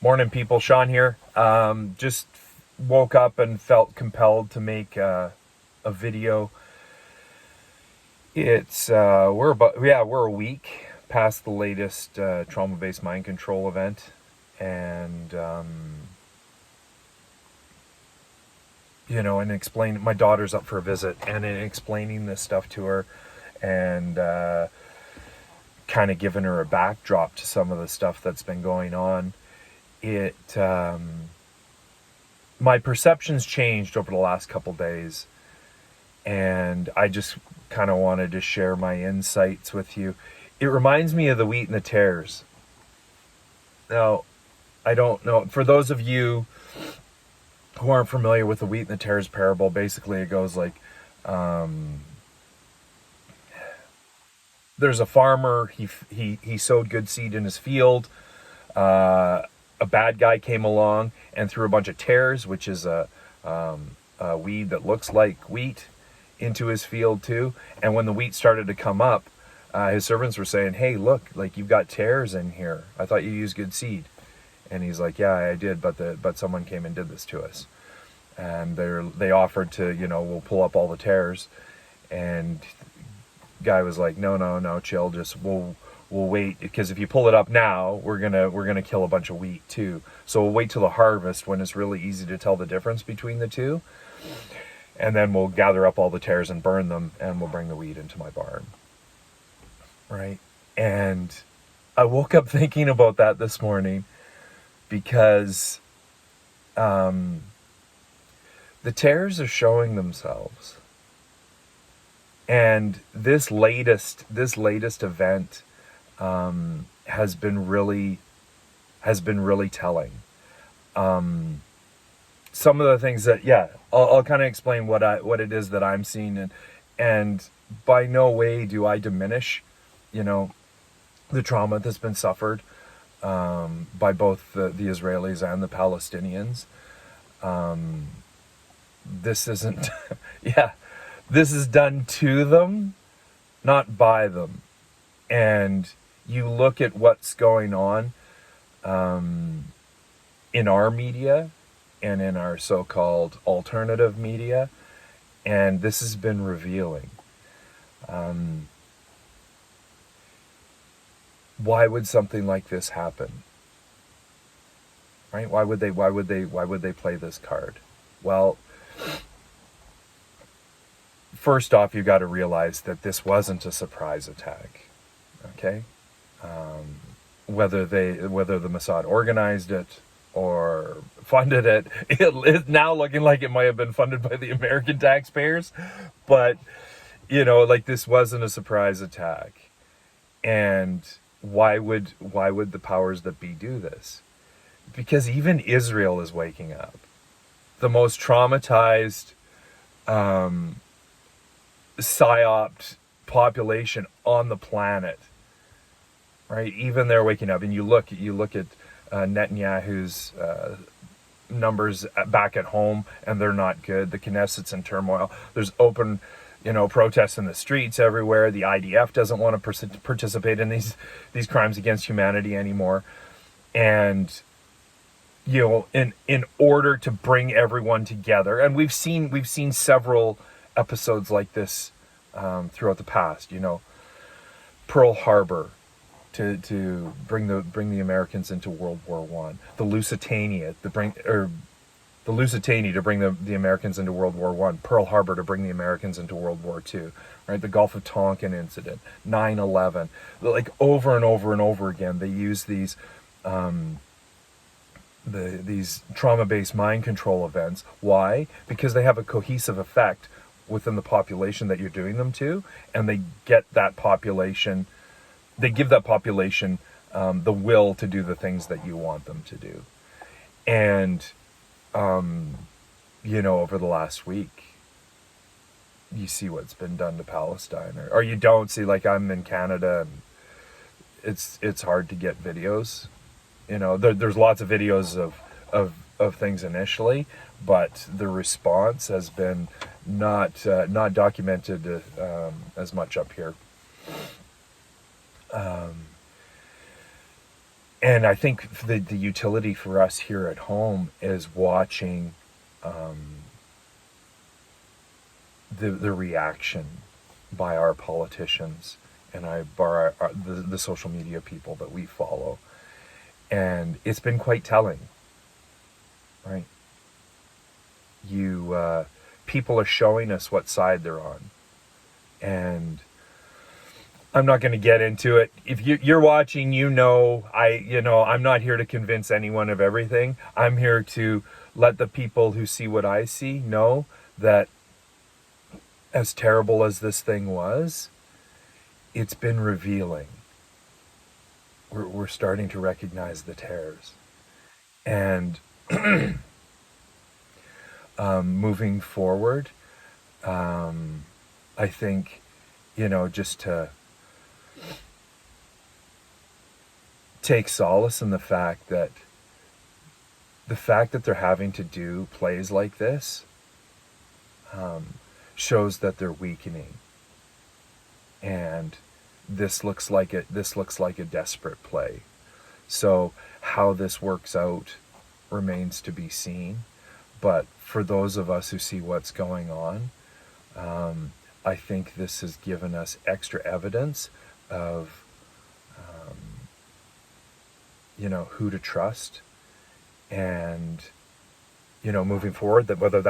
Morning, people. Sean here. Just woke up and felt compelled to make a video. We're a week past the latest trauma-based mind control event, and and explain. My daughter's up for a visit, and in explaining this stuff to her, and kind of giving her a backdrop to some of the stuff that's been going on. It My perceptions changed over the last couple days, and I just kind of wanted to share my insights with you. It reminds me of the wheat and the tares. Now, I don't know, for those of you who aren't familiar with the wheat and the tares parable, basically it goes like, there's a farmer. He sowed good seed in his field. A bad guy came along and threw a bunch of tares, which is a weed that looks like wheat, into his field too. And when the wheat started to come up, his servants were saying, "Hey, look, like you've got tares in here. I thought you used good seed." And he's like, "Yeah, I did, but someone came and did this to us." And they offered to, we'll pull up all the tares. And guy was like, "No, chill. Just we'll wait, because if you pull it up now, we're gonna kill a bunch of wheat too. So we'll wait till the harvest, when it's really easy to tell the difference between the two, and then we'll gather up all the tares and burn them, and we'll bring the wheat into my barn." Right? And I woke up thinking about that this morning, because the tares are showing themselves, and this latest event has been really telling. Some of the things that, I'll kind of explain what it is that I'm seeing, and by no way do I diminish, the trauma that's been suffered by both the Israelis and the Palestinians. This isn't, this is done to them, not by them. And you look at what's going on in our media and in our so-called alternative media, and this has been revealing. Why would something like this happen? Right? Why would they play this card? Well, first off, you got to realize that this wasn't a surprise attack. Okay? Whether the Mossad organized it or funded it, it's now looking like it might have been funded by the American taxpayers. But this wasn't a surprise attack. And why would the powers that be do this? Because even Israel is waking up. The most traumatized, psyoped population on the planet, right? Even they're waking up. And you look at Netanyahu's numbers back at home, and they're not good. The Knesset's in turmoil. There's open, protests in the streets everywhere. The IDF doesn't want to participate in these crimes against humanity anymore. And in order to bring everyone together, and we've seen several episodes like this throughout the past. Pearl Harbor, to bring the Americans into World War One. The Lusitania to bring the Americans into World War One. Pearl Harbor to bring the Americans into World War Two. Right? The Gulf of Tonkin incident, 9/11. Like over and over and over again, they use these these trauma-based mind control events. Why? Because they have a cohesive effect within the population that you're doing them to, and they give that population the will to do the things that you want them to do. And over the last week, you see what's been done to Palestine, or you don't see. Like, I'm in Canada, and it's hard to get videos. There's lots of videos of things initially, but the response has been not documented as much up here. And I think the utility for us here at home is watching the reaction by our politicians and the social media people that we follow. And it's been quite telling, right? People are showing us what side they're on. And I'm not going to get into it. If you're watching, I'm not here to convince anyone of everything. I'm here to let the people who see what I see know that as terrible as this thing was, it's been revealing. We're starting to recognize the tears. And moving forward, I think, just to take solace in the fact that they're having to do plays like this shows that they're weakening, and this looks like a desperate play. So how this works out remains to be seen. But for those of us who see what's going on, I think this has given us extra evidence of who to trust, and moving forward, that whether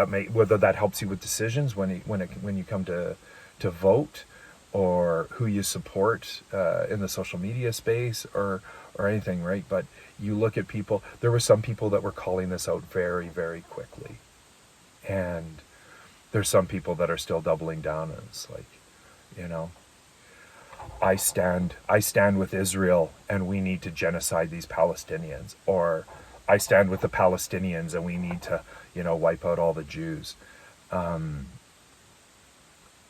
that helps you with decisions when you come to vote, or who you support in the social media space, or anything, right? But you look at people. There were some people that were calling this out very, very quickly, and there's some people that are still doubling down. And it's like, I stand with Israel, and we need to genocide these Palestinians, or I stand with the Palestinians, and we need to, wipe out all the Jews.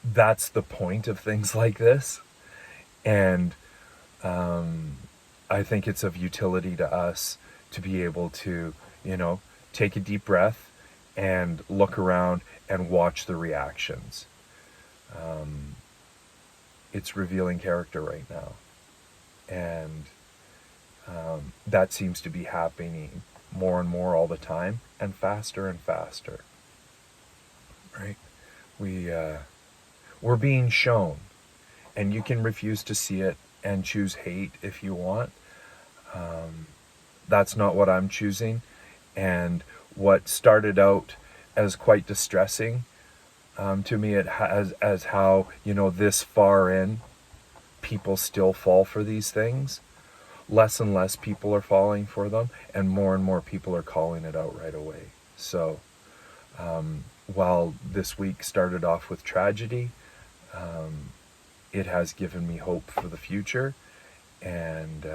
That's the point of things like this, and I think it's of utility to us to be able to, take a deep breath and look around and watch the reactions. It's revealing character right now, and that seems to be happening more and more all the time, and faster, right? We're being shown, and you can refuse to see it and choose hate if you want. That's not what I'm choosing. And what started out as quite distressing to me, it has as how this far in, people still fall for these things. Less and less people are falling for them, and more people are calling it out right away. So while this week started off with tragedy, it has given me hope for the future. And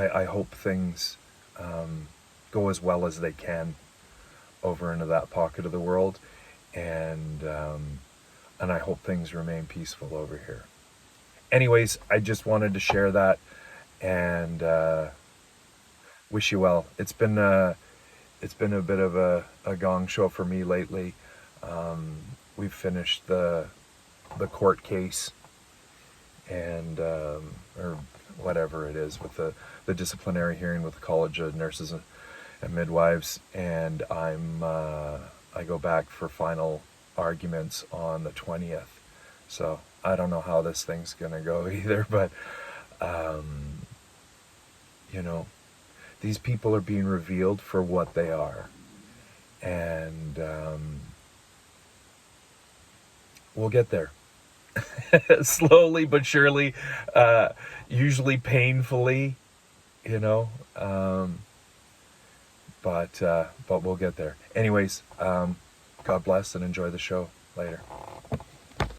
I hope things go as well as they can over into that pocket of the world, and I hope things remain peaceful over here. Anyways, I just wanted to share that, and wish you well. It's been a bit of a gong show for me lately. We've finished the court case, and or whatever it is, with the disciplinary hearing with the College of Nurses and Midwives, and I go back for final arguments on the 20th. So I don't know how this thing's gonna go either, but these people are being revealed for what they are, and we'll get there. Slowly but surely, usually painfully, but we'll get there. Anyways, God bless, and enjoy the show. Later.